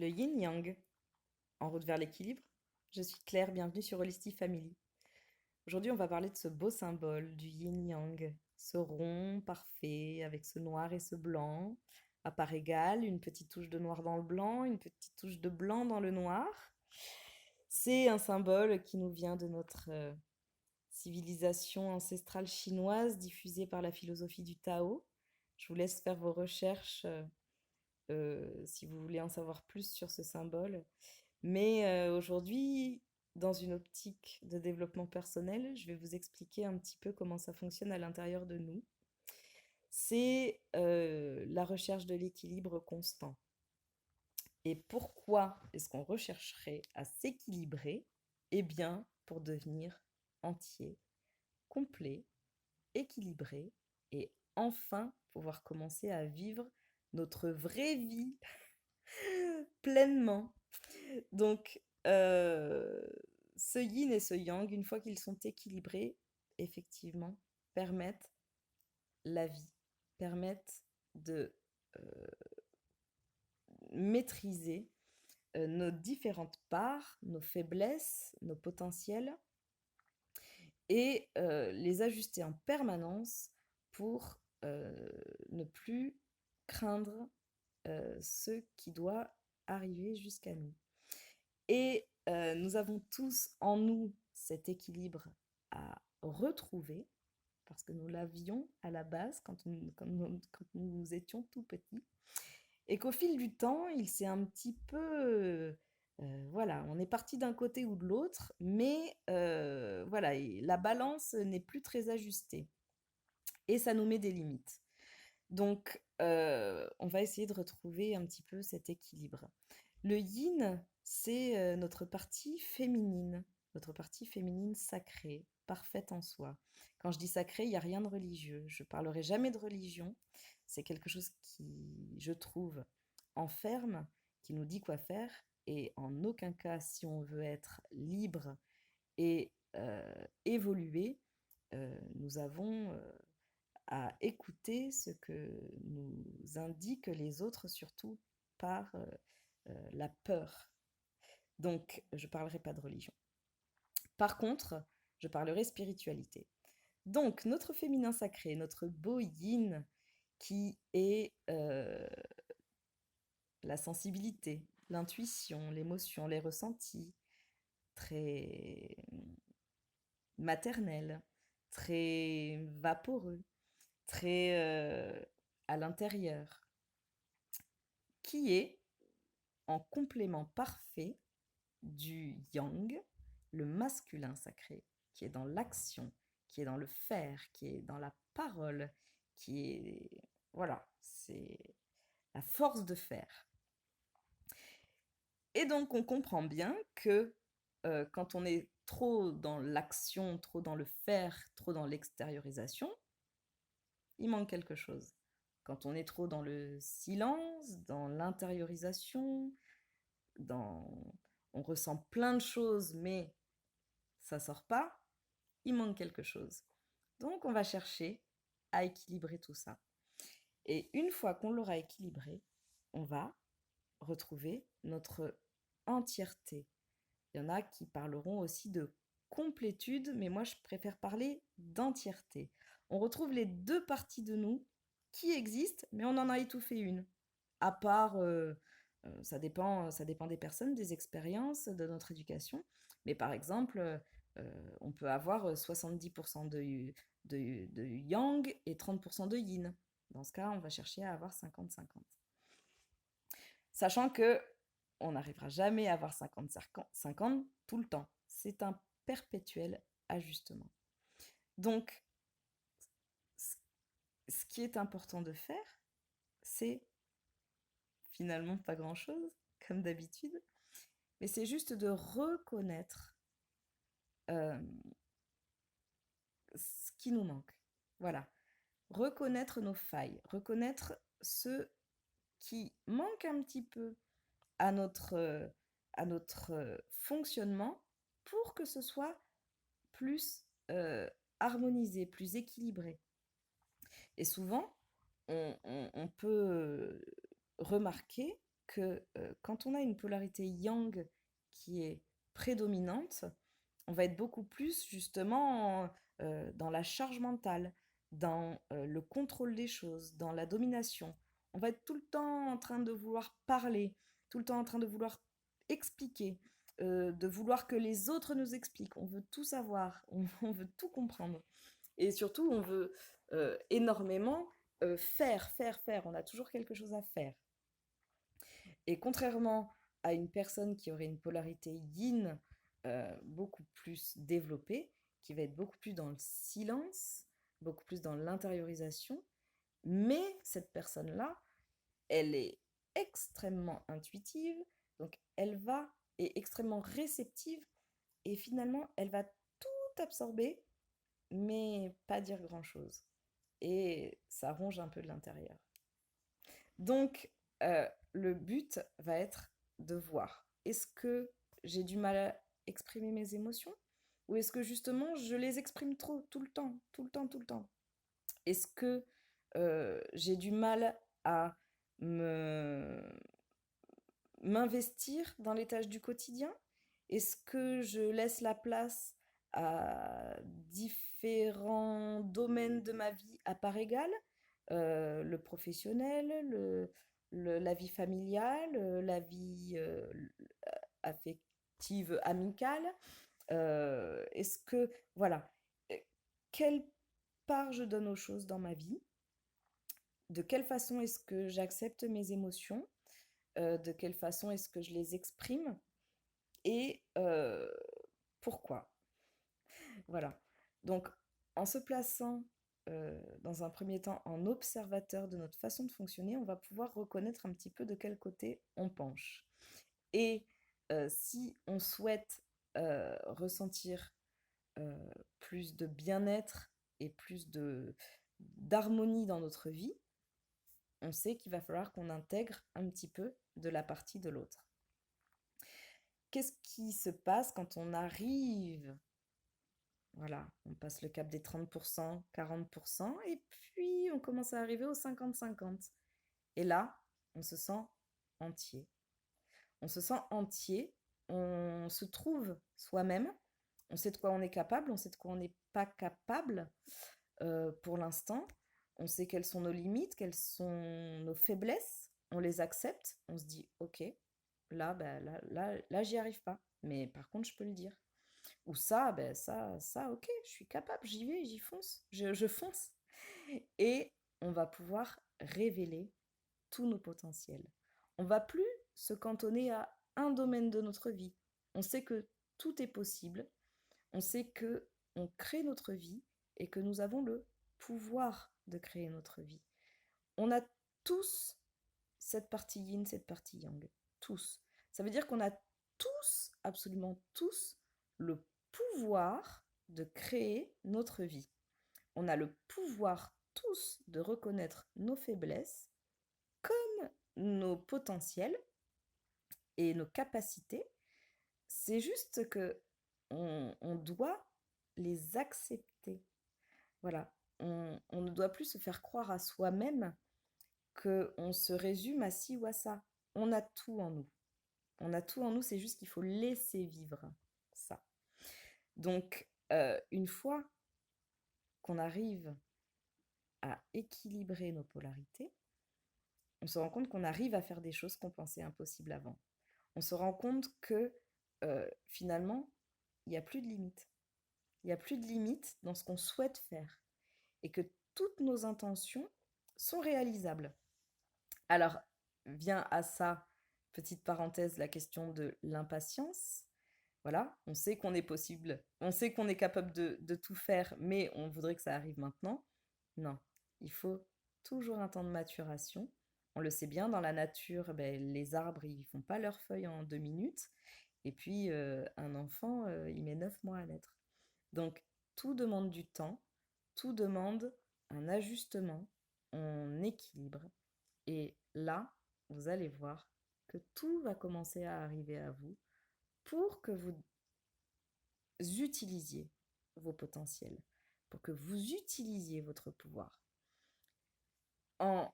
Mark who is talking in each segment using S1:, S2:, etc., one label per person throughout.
S1: Le yin-yang, en route vers l'équilibre. Je suis Claire, bienvenue sur Holistic Family. Aujourd'hui, on va parler de ce beau symbole du yin-yang, ce rond parfait avec ce noir et ce blanc, à part égale, une petite touche de noir dans le blanc, une petite touche de blanc dans le noir. C'est un symbole qui nous vient de notre civilisation ancestrale chinoise diffusée par la philosophie du Tao. Je vous laisse faire vos recherches si vous voulez en savoir plus sur ce symbole. Mais aujourd'hui, dans une optique de développement personnel, je vais vous expliquer un petit peu comment ça fonctionne à l'intérieur de nous. C'est la recherche de l'équilibre constant. Et pourquoi est-ce qu'on rechercherait à s'équilibrer? Eh bien, pour devenir entier, complet, équilibré et enfin pouvoir commencer à vivre notre vraie vie pleinement. Donc, ce yin et ce yang, une fois qu'ils sont équilibrés, effectivement, permettent la vie, permettent de maîtriser nos différentes parts, nos faiblesses, nos potentiels, et les ajuster en permanence pour ne plus craindre ce qui doit arriver jusqu'à nous. Et nous avons tous en nous cet équilibre à retrouver, parce que nous l'avions à la base quand nous étions tout petits, et qu'au fil du temps, il s'est un petit peu... voilà, on est parti d'un côté ou de l'autre, mais voilà, et la balance n'est plus très ajustée, et ça nous met des limites. Donc, on va essayer de retrouver un petit peu cet équilibre. Le yin, c'est notre partie féminine sacrée, parfaite en soi. Quand je dis sacré, il n'y a rien de religieux. Je parlerai jamais de religion. C'est quelque chose qui, je trouve, enferme, qui nous dit quoi faire. Et en aucun cas, si on veut être libre et évoluer, nous avons à écouter ce que nous indiquent les autres, surtout par la peur. Donc, je ne parlerai pas de religion. Par contre, je parlerai spiritualité. Donc, notre féminin sacré, notre beau yin, qui est la sensibilité, l'intuition, l'émotion, les ressentis, très maternel, très vaporeux, très à l'intérieur, qui est en complément parfait du yang, le masculin sacré, qui est dans l'action, qui est dans le faire, qui est dans la parole, qui est... Voilà, c'est la force de faire. Et donc on comprend bien que quand on est trop dans l'action, trop dans le faire, trop dans l'extériorisation, il manque quelque chose. Quand on est trop dans le silence, dans l'intériorisation, dans... on ressent plein de choses, mais ça sort pas, il manque quelque chose. Donc on va chercher à équilibrer tout ça. Et une fois qu'on l'aura équilibré, on va retrouver notre entièreté. Il y en a qui parleront aussi de complétude, mais moi je préfère parler d'entièreté. On retrouve les deux parties de nous qui existent, mais on en a étouffé une. À part, ça dépend des personnes, des expériences, de notre éducation. Mais par exemple, on peut avoir 70% de yang et 30% de yin. Dans ce cas, on va chercher à avoir 50-50. Sachant que on n'arrivera jamais à avoir 50-50 tout le temps. C'est un perpétuel ajustement. Donc, ce qui est important de faire, c'est finalement pas grand-chose, comme d'habitude, mais c'est juste de reconnaître euh, ce qui nous manque. Voilà. Reconnaître nos failles, reconnaître ce qui manque un petit peu à notre fonctionnement pour que ce soit plus harmonisé, plus équilibré. Et souvent, on peut remarquer que quand on a une polarité yang qui est prédominante, on va être beaucoup plus justement dans la charge mentale, dans le contrôle des choses, dans la domination. On va être tout le temps en train de vouloir parler, tout le temps en train de vouloir expliquer, de vouloir que les autres nous expliquent. On veut tout savoir, on veut tout comprendre. Et surtout, on veut énormément faire. On a toujours quelque chose à faire. Et contrairement à une personne qui aurait une polarité yin beaucoup plus développée, qui va être beaucoup plus dans le silence, beaucoup plus dans l'intériorisation, mais cette personne-là, elle est extrêmement intuitive, donc elle va, est extrêmement réceptive, et finalement, elle va tout absorber, mais pas dire grand-chose. Et ça ronge un peu de l'intérieur. Donc, le but va être de voir, est-ce que j'ai du mal à exprimer mes émotions ou est-ce que justement je les exprime trop, tout le temps, tout le temps, tout le temps. Est-ce que j'ai du mal à me m'investir dans les tâches du quotidien? Est-ce que je laisse la place à différents domaines de ma vie à part égale? Le professionnel, la vie familiale, la vie affective, amicale. Est-ce que, voilà, quelle part je donne aux choses dans ma vie? De quelle façon est-ce que j'accepte mes émotions? De quelle façon est-ce que je les exprime? Et pourquoi? Voilà. Donc, en se plaçant dans un premier temps en observateur de notre façon de fonctionner, on va pouvoir reconnaître un petit peu de quel côté on penche. Et si on souhaite ressentir plus de bien-être et plus d'harmonie dans notre vie, on sait qu'il va falloir qu'on intègre un petit peu de la partie de l'autre. Qu'est-ce qui se passe quand on arrive, voilà, on passe le cap des 30%, 40%, et puis on commence à arriver aux 50-50. Et là, on se sent entier. On se sent entier, on se trouve soi-même, on sait de quoi on est capable, on sait de quoi on n'est pas capable pour l'instant, on sait quelles sont nos limites, quelles sont nos faiblesses, on les accepte, on se dit ok, là, là j'y arrive pas, mais par contre je peux le dire. Ou ça, ok, je suis capable, j'y vais, j'y fonce, je fonce. Et on va pouvoir révéler tous nos potentiels. On va plus se cantonner à un domaine de notre vie. On sait que tout est possible. On sait que on crée notre vie et que nous avons le pouvoir de créer notre vie. On a tous cette partie yin, cette partie yang. Tous. Ça veut dire qu'on a tous, absolument tous, le pouvoir de créer notre vie. On a le pouvoir tous de reconnaître nos faiblesses comme nos potentiels et nos capacités. C'est juste que on doit les accepter. Voilà, on ne doit plus se faire croire à soi-même qu'on se résume à ci ou à ça. On a tout en nous. On a tout en nous, c'est juste qu'il faut laisser vivre ça. Donc, une fois qu'on arrive à équilibrer nos polarités, on se rend compte qu'on arrive à faire des choses qu'on pensait impossibles avant. On se rend compte que finalement, il n'y a plus de limites. Il n'y a plus de limites dans ce qu'on souhaite faire et que toutes nos intentions sont réalisables. Alors, vient à ça, petite parenthèse, la question de l'impatience. Voilà, on sait qu'on est possible, on sait qu'on est capable de tout faire, mais on voudrait que ça arrive maintenant. Non, il faut toujours un temps de maturation. On le sait bien, dans la nature, les arbres, ils font pas leurs feuilles en 2 minutes. Et puis, un enfant, il met 9 mois à naître. Donc, tout demande du temps, tout demande un ajustement, un équilibre. Et là, vous allez voir que tout va commencer à arriver à vous pour que vous utilisiez vos potentiels, pour que vous utilisiez votre pouvoir. En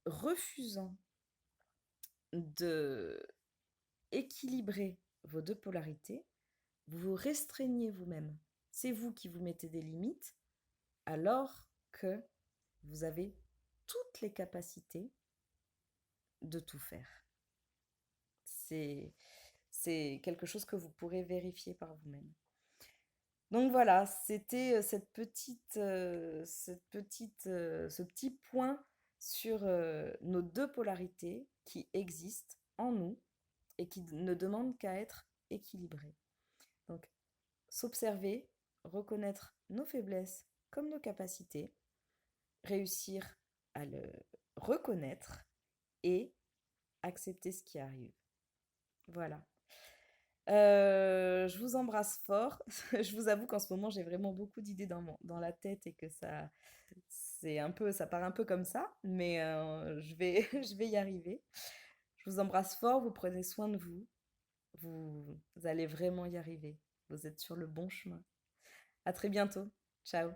S1: refusant de équilibrer vos deux polarités, vous vous restreignez vous-même. C'est vous qui vous mettez des limites alors que vous avez toutes les capacités de tout faire. C'est quelque chose que vous pourrez vérifier par vous-même. Donc voilà, c'était ce petit point sur nos deux polarités qui existent en nous et qui ne demandent qu'à être équilibrées. Donc, s'observer, reconnaître nos faiblesses comme nos capacités, réussir à le reconnaître et accepter ce qui arrive. Voilà. Je vous embrasse fort. Je vous avoue qu'en ce moment, j'ai vraiment beaucoup d'idées dans la tête et que ça part un peu comme ça, mais je vais y arriver. Je vous embrasse fort, vous prenez soin de vous. Vous allez vraiment y arriver. Vous êtes sur le bon chemin. À très bientôt. Ciao.